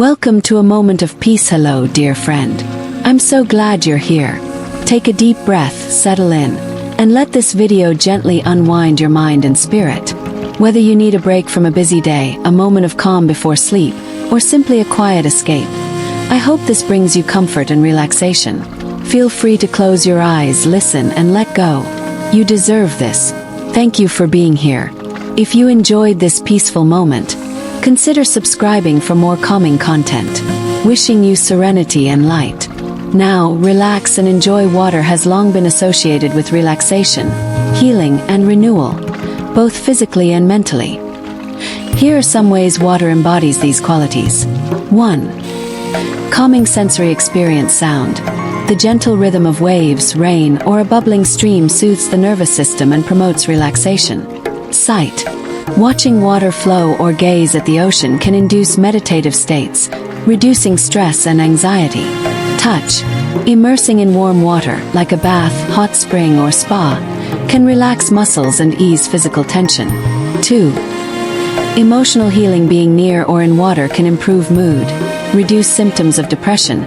Welcome to a moment of peace. Hello, dear friend. I'm so glad you're here. Take a deep breath, settle in, and let this video gently unwind your mind and spirit. Whether you need a break from a busy day, a moment of calm before sleep, or simply a quiet escape, I hope this brings you comfort and relaxation. Feel free to close your eyes, listen, and let go. You deserve this. Thank you for being here. If you enjoyed this peaceful moment, consider subscribing for more calming content. Wishing you serenity and light. Now, relax and enjoy. Water has long been associated with relaxation, healing, and renewal, both physically and mentally. Here are some ways water embodies these qualities. 1. Calming sensory experience. Sound. The gentle rhythm of waves, rain, or a bubbling stream soothes the nervous system and promotes relaxation. Sight. Watching water flow or gaze at the ocean can induce meditative states, reducing stress and anxiety. Touch. Immersing in warm water, like a bath, hot spring, or spa, can relax muscles and ease physical tension. 2. Emotional healing. Being near or in water can improve mood, reduce symptoms of depression,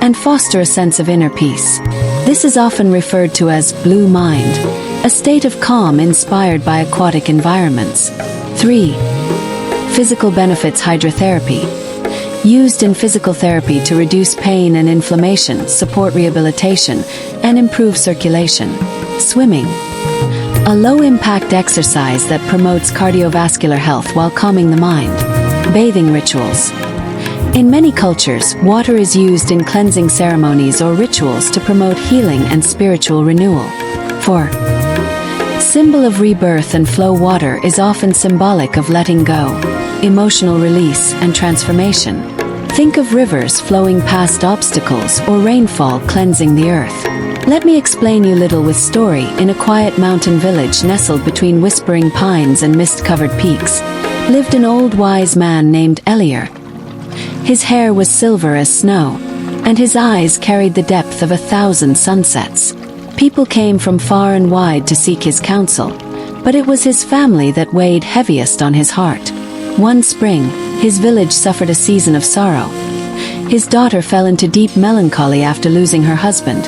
and foster a sense of inner peace. This is often referred to as blue mind, a state of calm inspired by aquatic environments. 3. Physical benefits. Hydrotherapy. Used in physical therapy to reduce pain and inflammation, support rehabilitation, and improve circulation. Swimming. A low-impact exercise that promotes cardiovascular health while calming the mind. Bathing rituals. In many cultures, water is used in cleansing ceremonies or rituals to promote healing and spiritual renewal. 4. Symbol of rebirth and flow. Water is often symbolic of letting go, emotional release, and transformation. Think of rivers flowing past obstacles or rainfall cleansing the earth. Let me explain you little with story. In a quiet mountain village nestled between whispering pines and mist-covered peaks, lived an old wise man named Eliar. His hair was silver as snow, and his eyes carried the depth of 1,000 sunsets. People came from far and wide to seek his counsel, but it was his family that weighed heaviest on his heart. One spring, his village suffered a season of sorrow. His daughter fell into deep melancholy after losing her husband.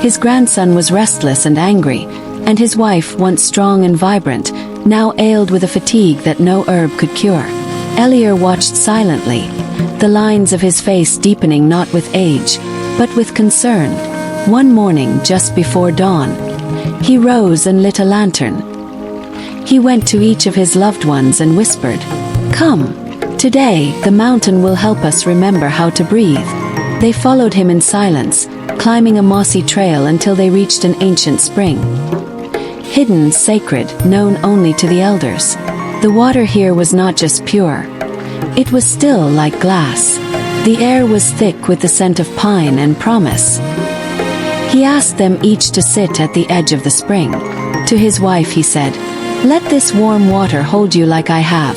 His grandson was restless and angry, and his wife, once strong and vibrant, now ailed with a fatigue that no herb could cure. Eliar watched silently, the lines of his face deepening not with age, but with concern. One morning, just before dawn, he rose and lit a lantern. He went to each of his loved ones and whispered, "Come. Today, the mountain will help us remember how to breathe." They followed him in silence, climbing a mossy trail until they reached an ancient spring. Hidden, sacred, known only to the elders. The water here was not just pure. It was still like glass. The air was thick with the scent of pine and promise. He asked them each to sit at the edge of the spring. To his wife he said, "Let this warm water hold you like I have,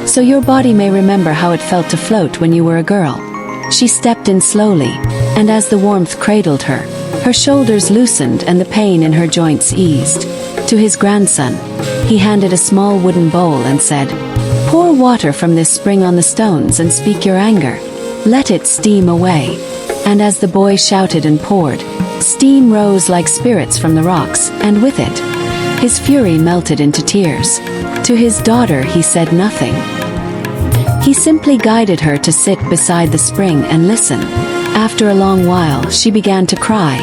so your body may remember how it felt to float when you were a girl." She stepped in slowly, and as the warmth cradled her, her shoulders loosened and the pain in her joints eased. To his grandson, he handed a small wooden bowl and said, "Pour water from this spring on the stones and speak your anger. Let it steam away." And as the boy shouted and poured, steam rose like spirits from the rocks, and with it, his fury melted into tears. To his daughter he said nothing. He simply guided her to sit beside the spring and listen. After a long while she began to cry,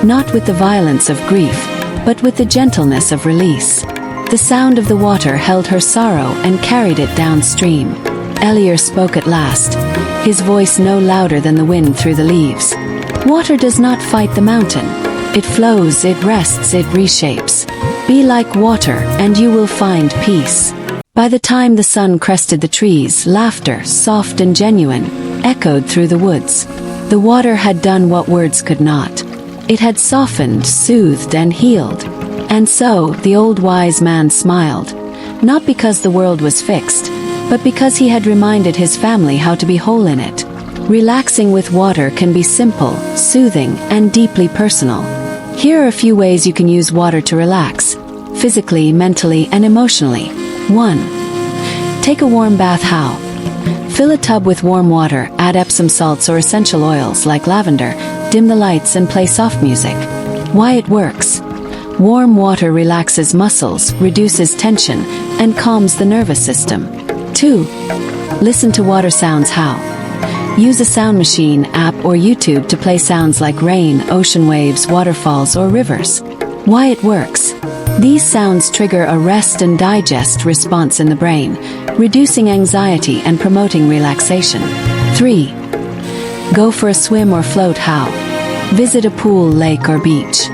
not with the violence of grief, but with the gentleness of release. The sound of the water held her sorrow and carried it downstream. Eliar spoke at last, his voice no louder than the wind through the leaves. "Water does not fight the mountain. It flows, it rests, it reshapes. Be like water, and you will find peace." By the time the sun crested the trees, laughter, soft and genuine, echoed through the woods. The water had done what words could not. It had softened, soothed, and healed. And so, the old wise man smiled, not because the world was fixed, but because he had reminded his family how to be whole in it. Relaxing with water can be simple, soothing, and deeply personal. Here are a few ways you can use water to relax, physically, mentally, and emotionally. 1. Take a warm bath. How? Fill a tub with warm water, add Epsom salts or essential oils like lavender, dim the lights and play soft music. Why it works. Warm water relaxes muscles, reduces tension, and calms the nervous system. 2. Listen to water sounds. How? Use a sound machine, app, or YouTube to play sounds like rain, ocean waves, waterfalls, or rivers. Why it works. These sounds trigger a rest and digest response in the brain, reducing anxiety and promoting relaxation. 3. Go for a swim or float. How? Visit a pool, lake, or beach.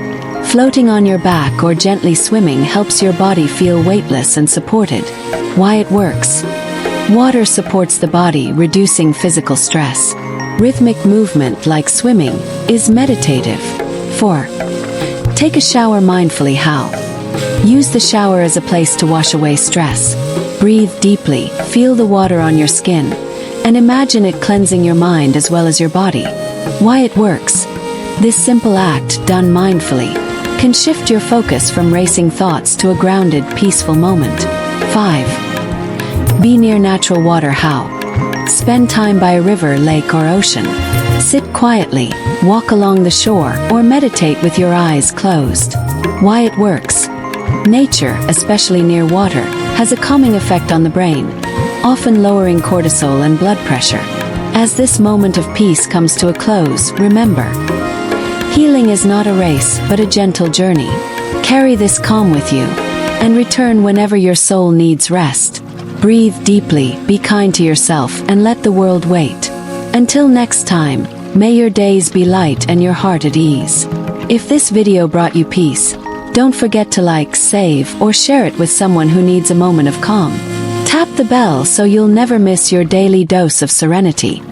Floating on your back or gently swimming helps your body feel weightless and supported. Why it works. Water supports the body, reducing physical stress. Rhythmic movement like swimming is meditative. 4. Take a shower mindfully. How? Use the shower as a place to wash away stress. Breathe deeply, feel the water on your skin, and imagine it cleansing your mind as well as your body. Why it works. This simple act, done mindfully, can shift your focus from racing thoughts to a grounded, peaceful moment. 5. Be near natural water. How? Spend time by a river, lake, or ocean. Sit quietly, walk along the shore, or meditate with your eyes closed. Why it works. Nature, especially near water, has a calming effect on the brain, often lowering cortisol and blood pressure. As this moment of peace comes to a close, remember, healing is not a race, but a gentle journey. Carry this calm with you, and return whenever your soul needs rest. Breathe deeply, be kind to yourself, and let the world wait. Until next time, may your days be light and your heart at ease. If this video brought you peace, don't forget to like, save, or share it with someone who needs a moment of calm. Tap the bell so you'll never miss your daily dose of serenity.